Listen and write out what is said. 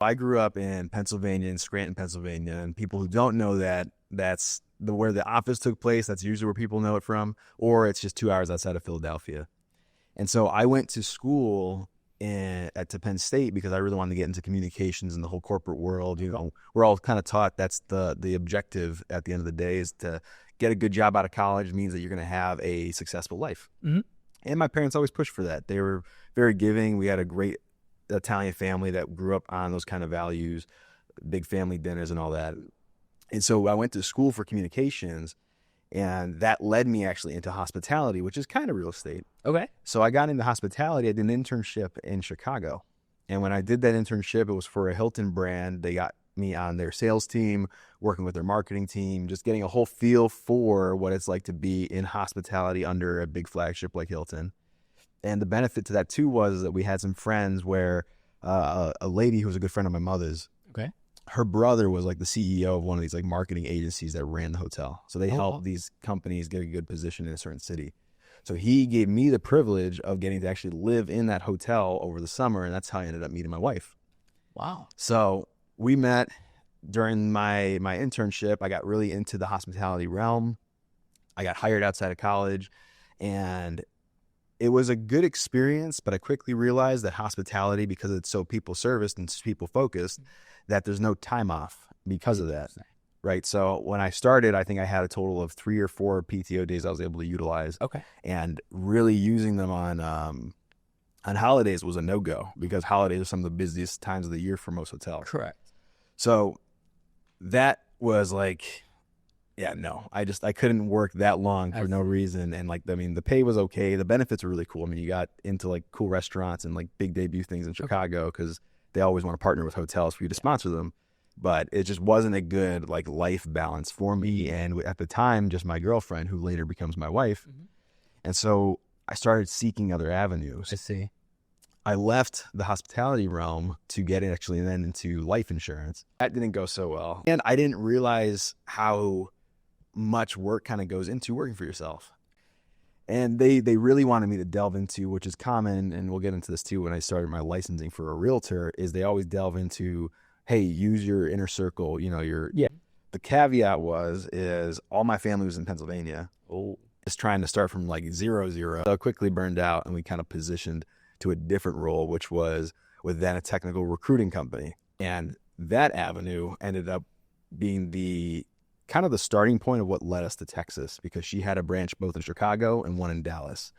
I grew up in Pennsylvania, in Scranton, Pennsylvania, and people who don't know that, that's where the office took place. That's usually where people know it from, or it's just 2 hours outside of Philadelphia. And so I went to school to Penn State because I really wanted to get into communications and the whole corporate world. You know, we're all kind of taught that's the objective at the end of the day is to get a good job out of college means that you're going to have a successful life. Mm-hmm. And my parents always pushed for that. They were very giving. We had a great Italian family that grew up on those kind of values, big family dinners and all that. And so I went to school for communications, and that led me actually into hospitality, which is kind of real estate. Okay. So I got into hospitality. I did an internship in Chicago. And when I did that internship, it was for a Hilton brand. They got me on their sales team, working with their marketing team, just getting a whole feel for what it's like to be in hospitality under a big flagship like Hilton. And the benefit to that too was that we had some friends where a lady who was a good friend of my mother's, Okay. her brother was like the CEO of one of these like marketing agencies that ran the hotel. So they helped these companies get a good position in a certain city. So he gave me the privilege of getting to actually live in that hotel over the summer. And that's how I ended up meeting my wife. Wow. So we met during my internship. I got really into the hospitality realm. I got hired outside of college, and it was a good experience, but I quickly realized that hospitality, because it's so people serviced and people focused, that there's no time off because of that. Right. So when I started, I think I had a total of 3 or 4 PTO days I was able to utilize. Okay. And really using them on holidays was a no-go, because holidays are some of the busiest times of the year for most hotels. Correct. So that was like, yeah, no, I couldn't work that long for no reason. And like, I mean, the pay was okay. The benefits were really cool. I mean, you got into like cool restaurants and like big debut things in Chicago because they always want to partner with hotels for you to sponsor them. But it just wasn't a good like life balance for me. And at the time, just my girlfriend, who later becomes my wife. Mm-hmm. And so I started seeking other avenues. I see. I left the hospitality realm to get actually then into life insurance. That didn't go so well. And I didn't realize how much work kind of goes into working for yourself. And they really wanted me to delve into, which is common, and we'll get into this too when I started my licensing for a realtor, is they always delve into, hey, use your inner circle, you know, The caveat is all my family was in Pennsylvania. Just trying to start from like 0. So I quickly burned out, and we kind of positioned to a different role, which was with then a technical recruiting company. And that avenue ended up being the kind of the starting point of what led us to Texas, because she had a branch both in Chicago and one in Dallas.